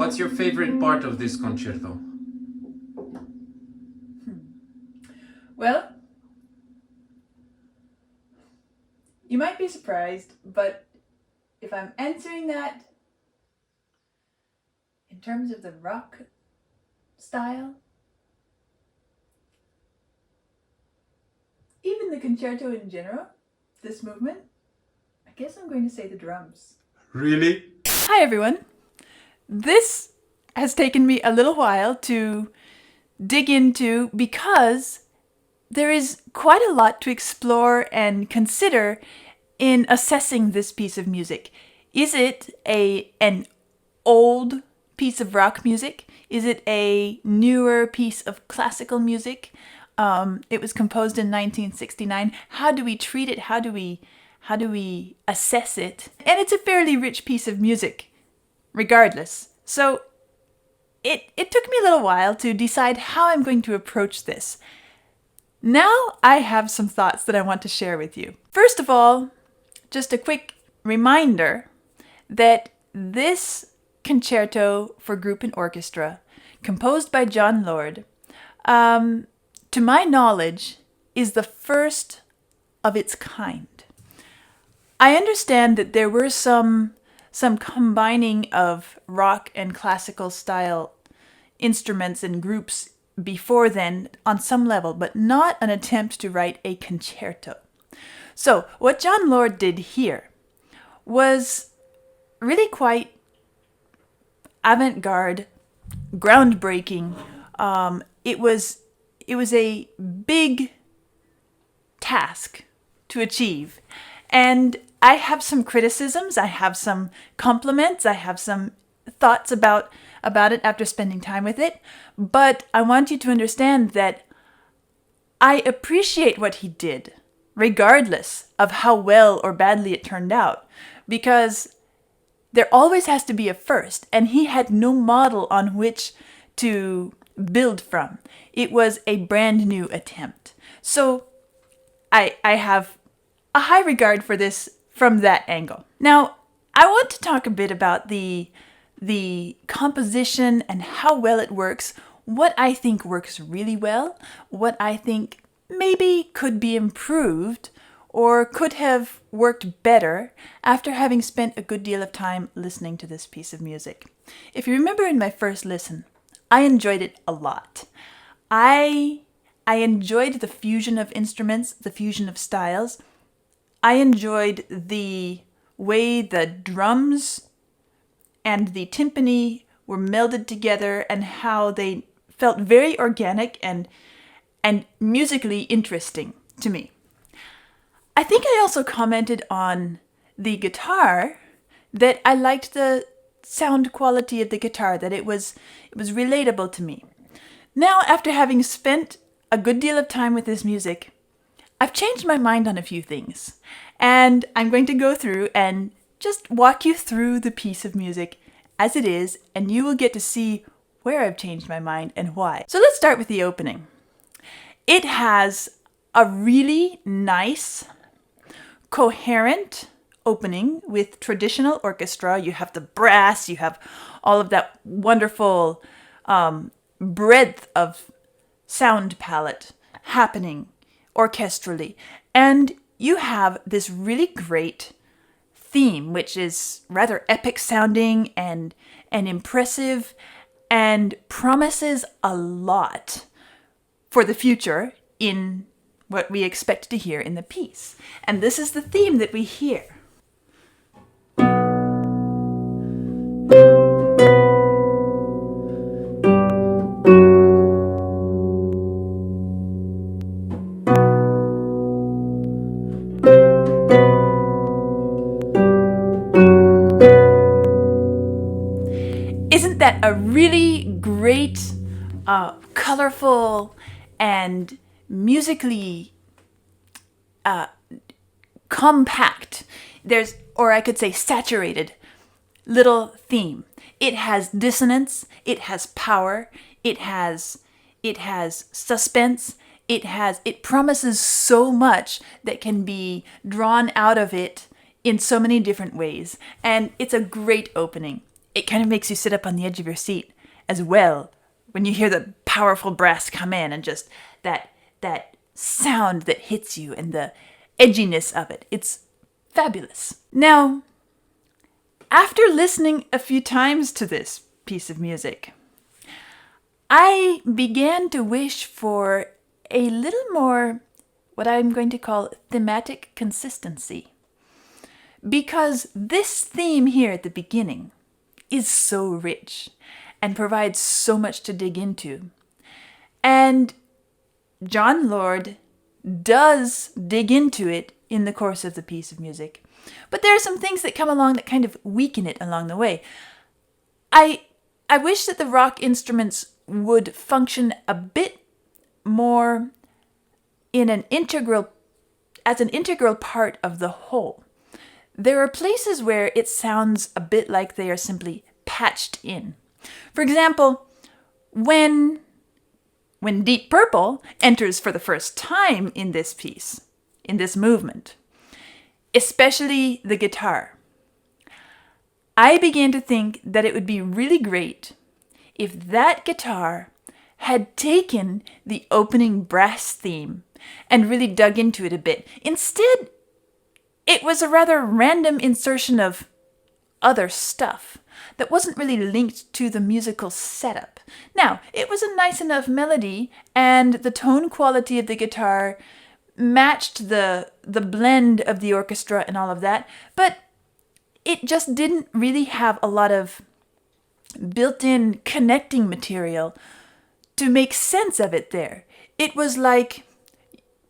what's your favorite part of this concerto? Well, you might be surprised, but if I'm answering that in terms of the rock style, even the concerto in general, this movement, I guess I'm going to say the drums. Really? Hi everyone. This has taken me a little while to dig into because there is quite a lot to explore and consider in assessing this piece of music. Is it an old piece of rock music? Is it a newer piece of classical music? It was composed in 1969. How do we treat it? How do we assess it? And it's a fairly rich piece of music, regardless. So it took me a little while to decide how I'm going to approach this. Now I have some thoughts that I want to share with you. First of all, just a quick reminder that this concerto for group and orchestra, composed by John Lord, to my knowledge, is the first of its kind. I understand that there were some combining of rock and classical style instruments and groups before then on some level, but not an attempt to write a concerto. So what John Lord did here was really quite avant-garde, groundbreaking. It was a big task to achieve. And I have some criticisms, I have some compliments, I have some thoughts about it after spending time with it. But I want you to understand that I appreciate what he did, regardless of how well or badly it turned out, because there always has to be a first, and he had no model on which to build from. It was a brand new attempt. So I have a high regard for this from that angle. Now, I want to talk a bit about the composition and how well it works, what I think works really well, what I think maybe could be improved or could have worked better after having spent a good deal of time listening to this piece of music. If you remember in my first listen, I enjoyed it a lot. I enjoyed the fusion of instruments, the fusion of styles. I enjoyed the way the drums and the timpani were melded together and how they felt very organic and musically interesting to me. I think I also commented on the guitar that I liked the sound quality of the guitar, that it was relatable to me. Now, after having spent a good deal of time with this music, I've changed my mind on a few things, and I'm going to go through and just walk you through the piece of music as it is, and you will get to see where I've changed my mind and why. So let's start with the opening. It has a really nice, coherent opening with traditional orchestra. You have the brass, you have all of that wonderful breadth of sound palette happening orchestrally. And you have this really great theme, which is rather epic sounding and impressive and promises a lot for the future in what we expect to hear in the piece. And this is the theme that we hear. Isn't that a really great, colorful, and musically compact, or I could say saturated, little theme? It has dissonance, it has power, it has suspense, it promises so much that can be drawn out of it in so many different ways. And it's a great opening. it kind of makes you sit up on the edge of your seat as well when you hear the powerful brass come in and just that sound that hits you and the edginess of it. It's fabulous. Now, after listening a few times to this piece of music, I began to wish for a little more what I'm going to call thematic consistency. Because this theme here at the beginning is so rich and provides so much to dig into. And John Lord does dig into it in the course of the piece of music. But there are some things that come along that kind of weaken it along the way. I wish that the rock instruments would function a bit more as an integral part of the whole. There are places where it sounds a bit like they are simply patched in. For example, when Deep Purple enters for the first time in this piece, in this movement, especially the guitar, I began to think that it would be really great if that guitar had taken the opening brass theme and really dug into it a bit. Instead, it was a rather random insertion of other stuff that wasn't really linked to the musical setup. Now, it was a nice enough melody, and the tone quality of the guitar matched the blend of the orchestra and all of that, but it just didn't really have a lot of built-in connecting material to make sense of it there. It was like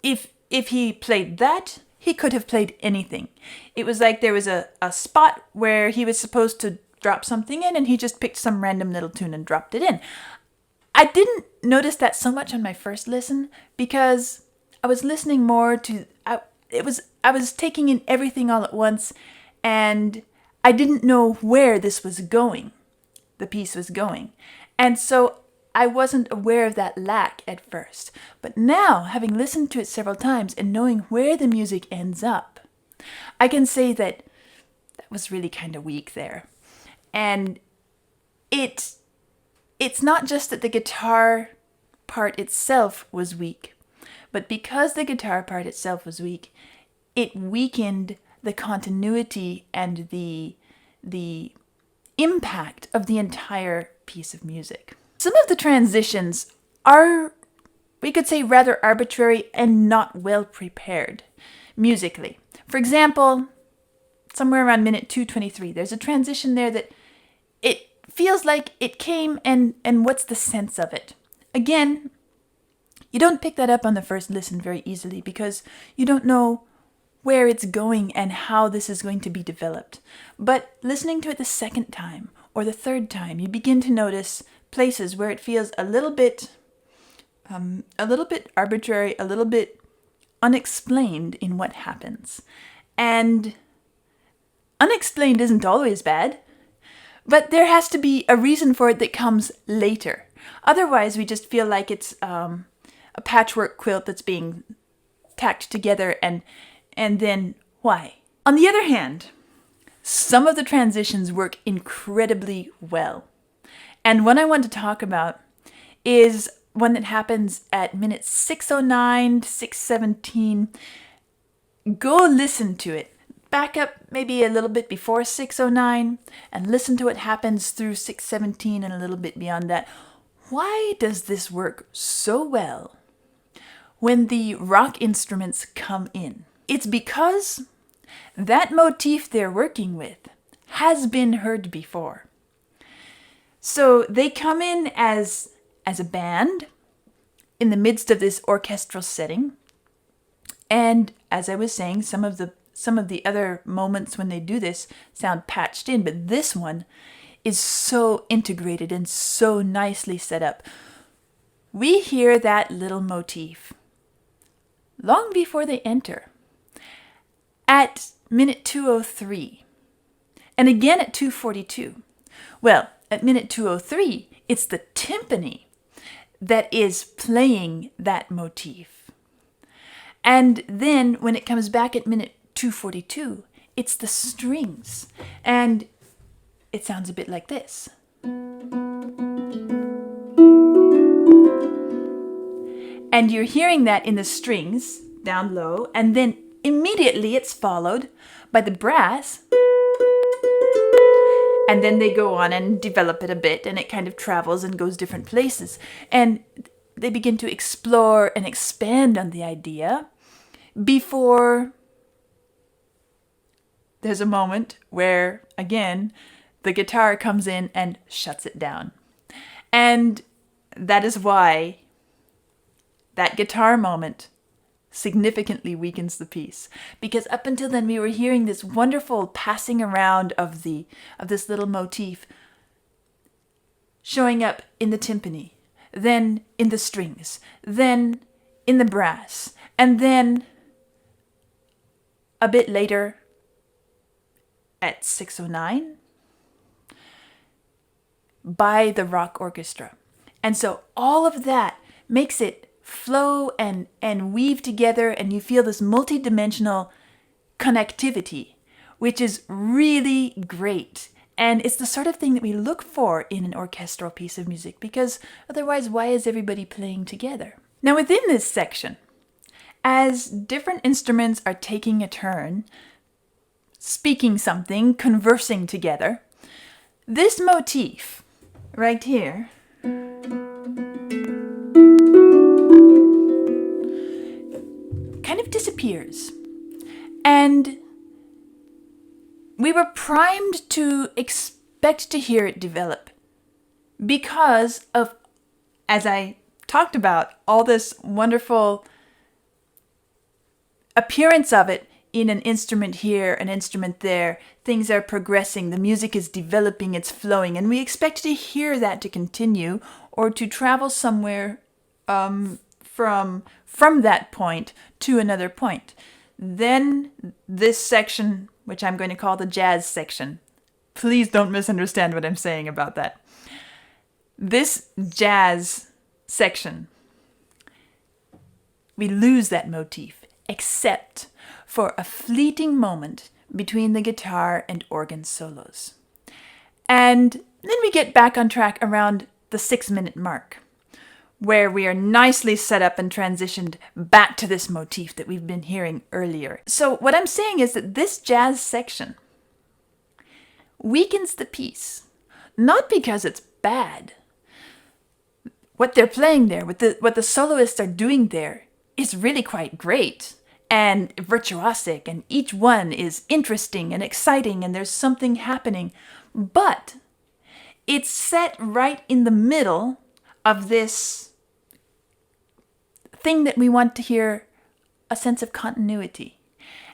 if he played that, he could have played anything. It was like there was a spot where he was supposed to drop something in and he just picked some random little tune and dropped it in. I didn't notice that so much on my first listen because I was listening more to I was taking in everything all at once, and I didn't know where this was going. The piece was going. And so I wasn't aware of that lack at first. But now, having listened to it several times and knowing where the music ends up, I can say that was really kind of weak there. And it's not just that the guitar part itself was weak, but because the guitar part itself was weak, it weakened the continuity and the impact of the entire piece of music. Some of the transitions are, we could say, rather arbitrary and not well prepared musically. For example, somewhere around minute 2:23, there's a transition there that it feels like it came and what's the sense of it? Again, you don't pick that up on the first listen very easily because you don't know where it's going and how this is going to be developed. But listening to it the second time or the third time, you begin to notice places where it feels a little bit arbitrary, a little bit unexplained in what happens. And unexplained isn't always bad, but there has to be a reason for it that comes later. Otherwise, we just feel like it's a patchwork quilt that's being tacked together and then why? On the other hand, some of the transitions work incredibly well. And one I want to talk about is one that happens at minute 6:09 to 6:17. Go listen to it. Back up maybe a little bit before 6:09 and listen to what happens through 6:17 and a little bit beyond that. Why does this work so well when the rock instruments come in? It's because that motif they're working with has been heard before. So they come in as a band in the midst of this orchestral setting. And as I was saying, some of the other moments when they do this sound patched in, but this one is so integrated and so nicely set up. We hear that little motif long before they enter. At minute 2:03, and again at 2:42. Well, at minute 2:03, it's the timpani that is playing that motif. And then when it comes back at minute 2:42, it's the strings. And it sounds a bit like this. And you're hearing that in the strings down low, and then immediately it's followed by the brass. And then they go on and develop it a bit, and it kind of travels and goes different places. And they begin to explore and expand on the idea before there's a moment where, again, the guitar comes in and shuts it down. And that is why that guitar moment significantly weakens the piece, because up until then we were hearing this wonderful passing around of this little motif showing up in the timpani, then in the strings, then in the brass, and then a bit later at 6:09 by the rock orchestra. And so all of that makes it flow and weave together, and you feel this multidimensional connectivity, which is really great. And it's the sort of thing that we look for in an orchestral piece of music, because otherwise, why is everybody playing together? Now, within this section, as different instruments are taking a turn, speaking something, conversing together, this motif right here kind of disappears. And we were primed to expect to hear it develop because of, as I talked about, all this wonderful appearance of it in an instrument here, an instrument there. Things are progressing, the music is developing, it's flowing, and we expect to hear that to continue or to travel somewhere from that point to another point. Then this section, which I'm going to call the jazz section, please don't misunderstand what I'm saying about that. This jazz section, we lose that motif, except for a fleeting moment between the guitar and organ solos. And then we get back on track around the 6-minute mark, where we are nicely set up and transitioned back to this motif that we've been hearing earlier. So what I'm saying is that this jazz section weakens the piece, not because it's bad. What they're playing there, what the soloists are doing there, is really quite great and virtuosic, and each one is interesting and exciting, and there's something happening. But it's set right in the middle of this thing that we want to hear a sense of continuity.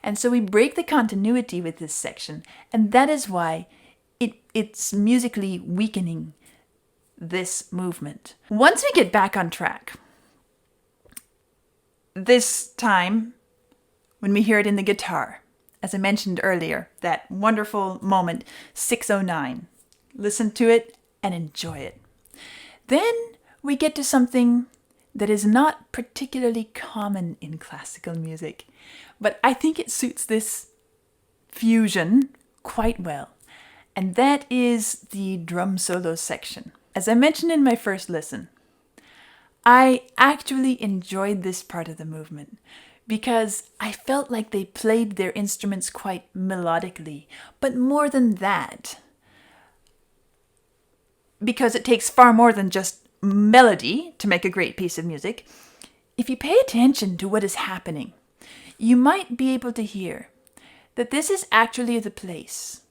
And so we break the continuity with this section, and that is why it's musically weakening this movement. Once we get back on track, this time when we hear it in the guitar, as I mentioned earlier, that wonderful moment, 6:09. Listen to it and enjoy it. Then we get to something that is not particularly common in classical music, but I think it suits this fusion quite well, and that is the drum solo section. As I mentioned in my first listen, I actually enjoyed this part of the movement because I felt like they played their instruments quite melodically, but more than that, because it takes far more than just melody to make a great piece of music, if you pay attention to what is happening, you might be able to hear that this is actually the place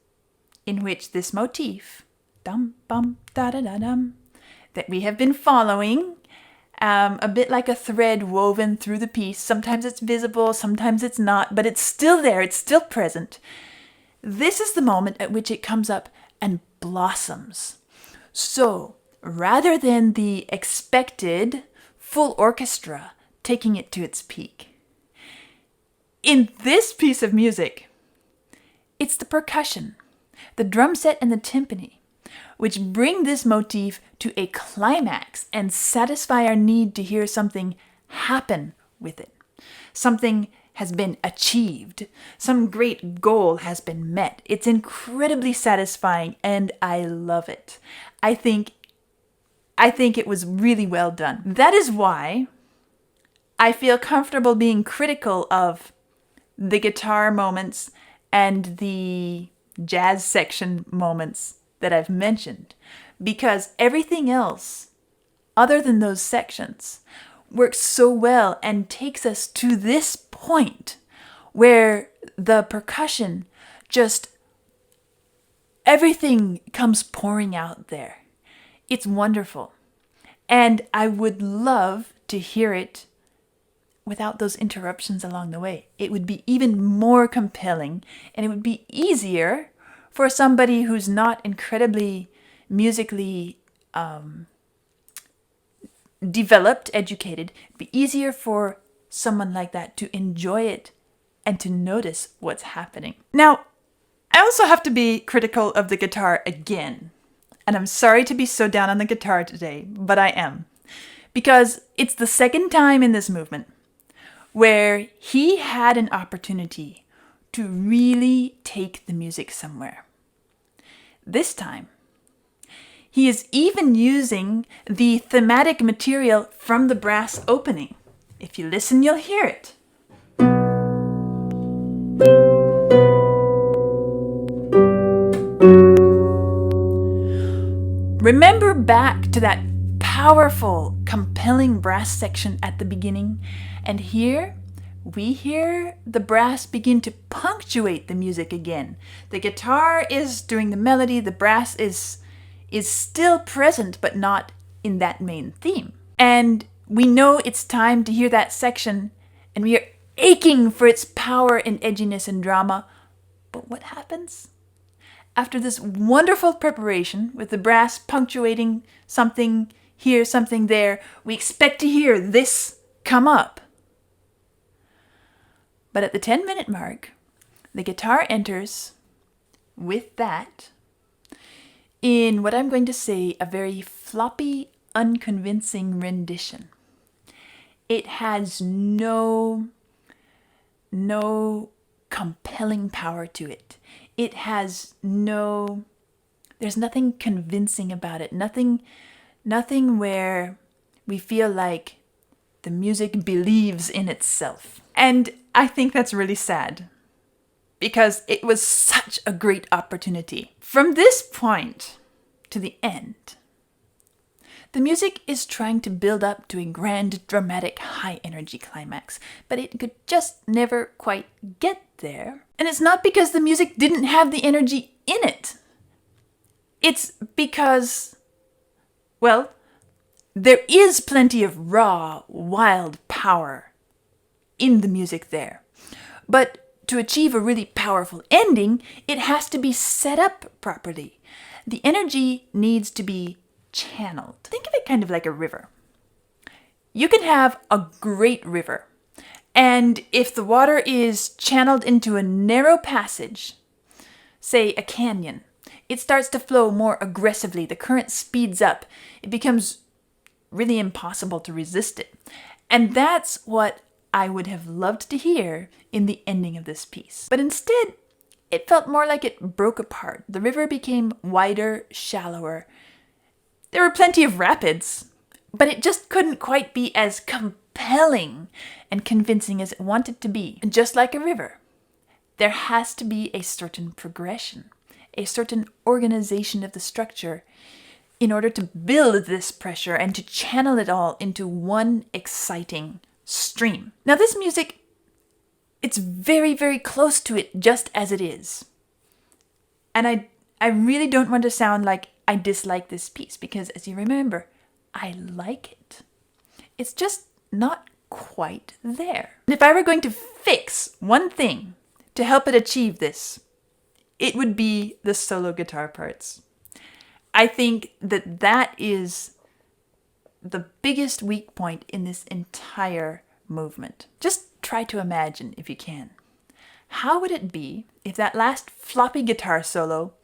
in which this motif, dum bum da da da dum, that we have been following, a bit like a thread woven through the piece. Sometimes it's visible, sometimes it's not, but it's still there, it's still present. This is the moment at which it comes up and blossoms. So, rather than the expected full orchestra taking it to its peak, in this piece of music, it's the percussion, the drum set and the timpani, which bring this motif to a climax and satisfy our need to hear something happen with it. Something has been achieved. Some great goal has been met. It's incredibly satisfying and I love it. I think it was really well done. That is why I feel comfortable being critical of the guitar moments and the jazz section moments that I've mentioned, because everything else, other than those sections, works so well and takes us to this point where the percussion just, everything comes pouring out there. It's wonderful. And I would love to hear it without those interruptions along the way. It would be even more compelling, and it would be easier for somebody who's not incredibly musically developed, educated. It'd be easier for someone like that to enjoy it and to notice what's happening. Now, I also have to be critical of the guitar again. And I'm sorry to be so down on the guitar today, but I am. Because it's the second time in this movement where he had an opportunity to really take the music somewhere. This time, he is even using the thematic material from the brass opening. If you listen, you'll hear it. Remember back to that powerful, compelling brass section at the beginning, and here we hear the brass begin to punctuate the music again. The guitar is doing the melody, the brass is still present, but not in that main theme. And we know it's time to hear that section, and we are aching for its power and edginess and drama. But what happens? After this wonderful preparation, with the brass punctuating something here, something there, we expect to hear this come up. But at the 10-minute mark, the guitar enters with that in what I'm going to say a very floppy, unconvincing rendition. It has no compelling power to it. It has there's nothing convincing about it. Nothing where we feel like the music believes in itself. And I think that's really sad, because it was such a great opportunity. From this point to the end, the music is trying to build up to a grand, dramatic, high-energy climax, but it could just never quite get there. And it's not because the music didn't have the energy in it. It's because, well, there is plenty of raw, wild power in the music there. But to achieve a really powerful ending, it has to be set up properly. The energy needs to be channeled. Think of it kind of like a river. You can have a great river, and if the water is channeled into a narrow passage, say a canyon, it starts to flow more aggressively. The current speeds up. It becomes really impossible to resist it. And that's what I would have loved to hear in the ending of this piece. But instead, it felt more like it broke apart. The river became wider, shallower. There were plenty of rapids, but it just couldn't quite be as compelling and convincing as it wanted to be. And just like a river, there has to be a certain progression, a certain organization of the structure in order to build this pressure and to channel it all into one exciting stream. Now this music, it's very, very close to it just as it is. And I really don't want to sound like I dislike this piece, because as you remember, I like it. It's just not quite there. And if I were going to fix one thing to help it achieve this, it would be the solo guitar parts. I think that is the biggest weak point in this entire movement. Just try to imagine, if you can. How would it be if that last floppy guitar solo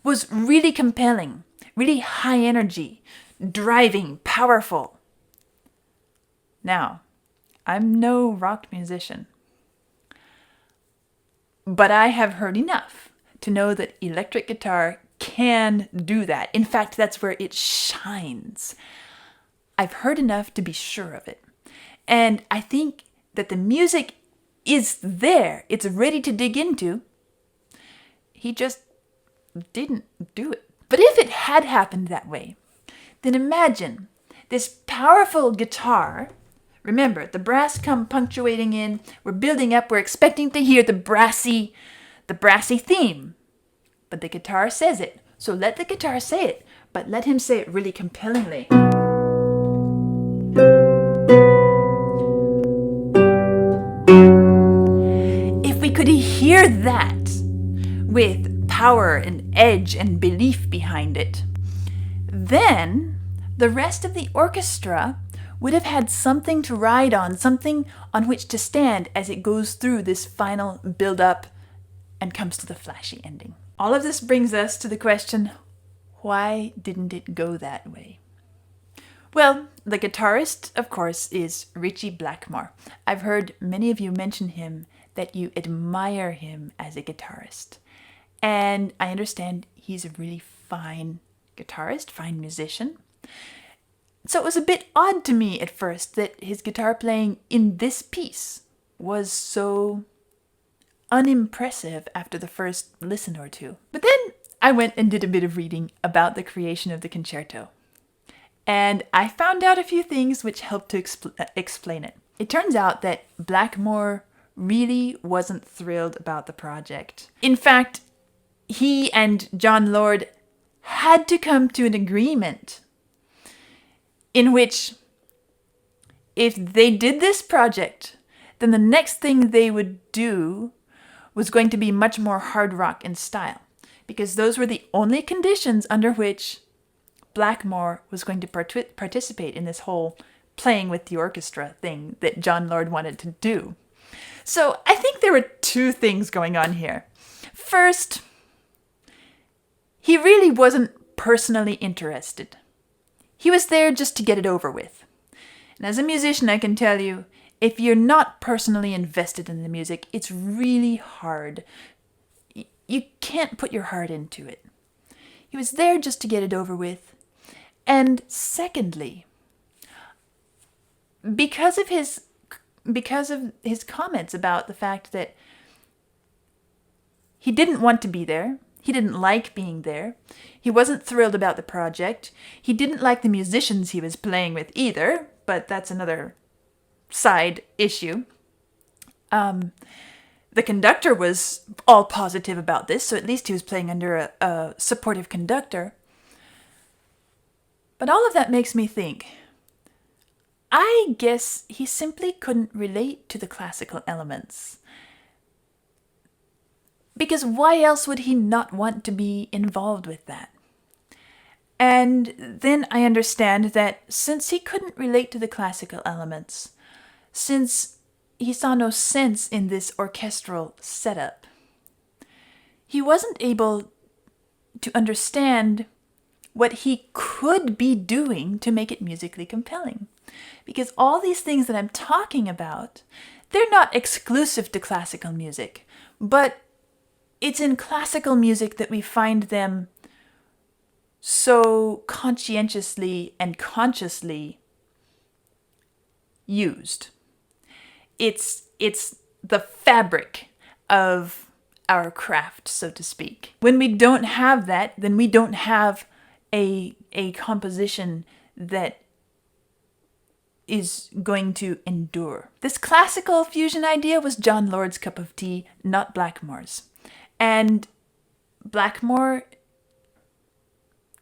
was really compelling, really high energy, driving, powerful? Now, I'm no rock musician, But I have heard enough to know that electric guitar can do that. In fact, that's where it shines. I've heard enough to be sure of it. And I think that the music is there. It's ready to dig into. He just didn't do it. But if it had happened that way, then imagine this powerful guitar. Remember, the brass come punctuating in. We're building up. We're expecting to hear the brassy theme. But the guitar says it. So let the guitar say it, but let him say it really compellingly. If we could hear that with power and edge and belief behind it, then the rest of the orchestra would have had something to ride on, something on which to stand as it goes through this final build-up and comes to the flashy ending. All of this brings us to the question, why didn't it go that way? Well, the guitarist, of course, is Ritchie Blackmore. I've heard many of you mention him, that you admire him as a guitarist. And I understand he's a really fine guitarist, fine musician. So it was a bit odd to me at first that his guitar playing in this piece was so unimpressive after the first listen or two. But then I went and did a bit of reading about the creation of the concerto. And I found out a few things which helped to explain it. It turns out that Blackmore really wasn't thrilled about the project. In fact, he and John Lord had to come to an agreement in which if they did this project, then the next thing they would do was going to be much more hard rock in style, because those were the only conditions under which Blackmore was going to participate in this whole playing with the orchestra thing that John Lord wanted to do. So I think there were two things going on here. First, he really wasn't personally interested. He was there just to get it over with. And as a musician, I can tell you, if you're not personally invested in the music, it's really hard. You can't put your heart into it. He was there just to get it over with. And secondly, because of his comments about the fact that he didn't want to be there, he didn't like being there, he wasn't thrilled about the project, he didn't like the musicians he was playing with either, but that's another side issue. The conductor was all positive about this, so at least he was playing under a supportive conductor. But all of that makes me think, I guess he simply couldn't relate to the classical elements. Because why else would he not want to be involved with that? And then I understand that since he couldn't relate to the classical elements, since he saw no sense in this orchestral setup, he wasn't able to understand what he could be doing to make it musically compelling. Because all these things that I'm talking about, they're not exclusive to classical music, but it's in classical music that we find them so conscientiously and consciously used. It's the fabric of our craft, so to speak. When we don't have that, then we don't have a composition that is going to endure. This classical fusion idea was John Lord's cup of tea, not Blackmore's. And Blackmore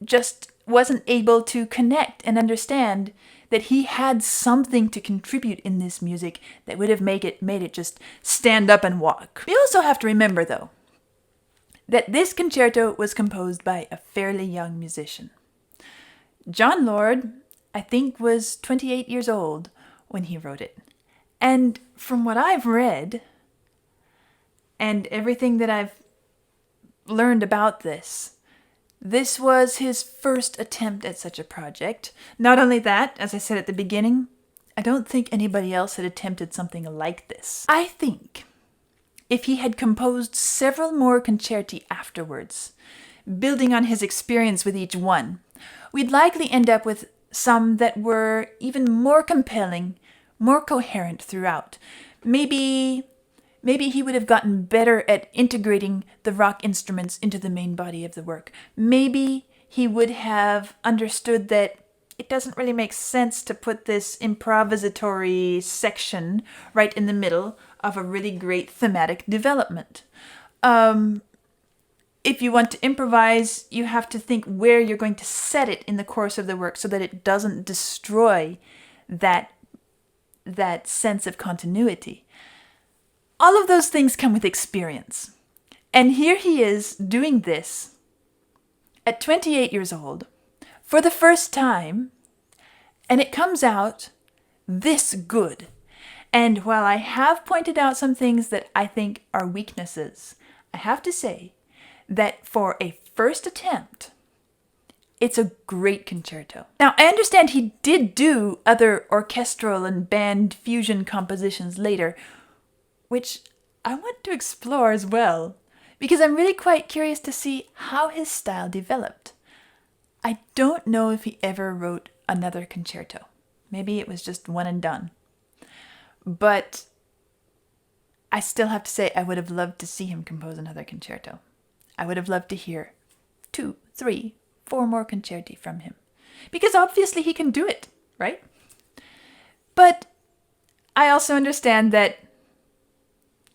just wasn't able to connect and understand that he had something to contribute in this music that would have made it just stand up and walk. We also have to remember, though, that this concerto was composed by a fairly young musician. John Lord, I think, was 28 years old when he wrote it. And from what I've read, and everything that I've learned about this was his first attempt at such a project. Not only that, as I said at the beginning, I don't think anybody else had attempted something like this. I think if he had composed several more concerti afterwards, building on his experience with each one. We'd likely end up with some that were even more compelling, more coherent throughout. Maybe he would have gotten better at integrating the rock instruments into the main body of the work. Maybe he would have understood that it doesn't really make sense to put this improvisatory section right in the middle of a really great thematic development. If you want to improvise, you have to think where you're going to set it in the course of the work so that it doesn't destroy that sense of continuity. All of those things come with experience. And here he is doing this at 28 years old for the first time, and it comes out this good. And while I have pointed out some things that I think are weaknesses, I have to say that for a first attempt, it's a great concerto. Now, I understand he did do other orchestral and band fusion compositions later, which I want to explore as well, because I'm really quite curious to see how his style developed. I don't know if he ever wrote another concerto. Maybe it was just one and done. But I still have to say I would have loved to see him compose another concerto. I would have loved to hear 2, 3, 4 more concerti from him. Because obviously he can do it, right? But I also understand that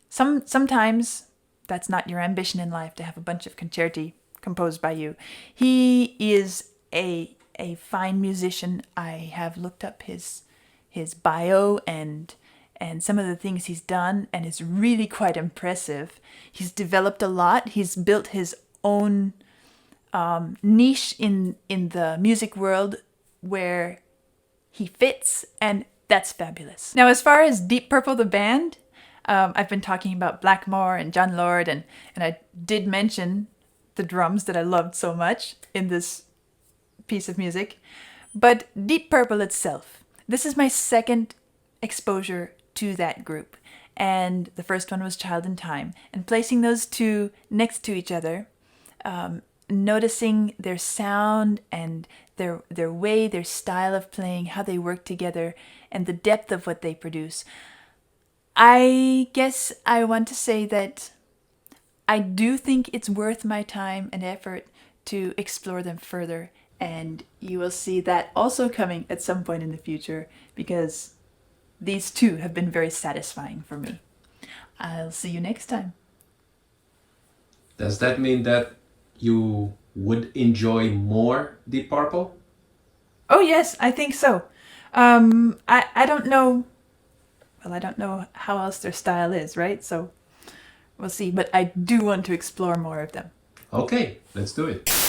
sometimes that's not your ambition in life, to have a bunch of concerti composed by you. He is a fine musician. I have looked up his bio and some of the things he's done, and it's really quite impressive. He's developed a lot. He's built his own niche in the music world where he fits, and that's fabulous. Now, as far as Deep Purple the band, I've been talking about Blackmore and John Lord, and I did mention the drums that I loved so much in this piece of music. But Deep Purple itself, this is my second exposure to that group. And the first one was Child in Time. And placing those two next to each other, noticing their sound and their way, their style of playing, how they work together, and the depth of what they produce, I guess I want to say that I do think it's worth my time and effort to explore them further. And you will see that also coming at some point in the future, because these two have been very satisfying for me. I'll see you next time. Does that mean that you would enjoy more Deep Purple? Oh yes, I think so. I don't know. Well, I don't know how else their style is, right? So we'll see. But I do want to explore more of them. Okay, let's do it.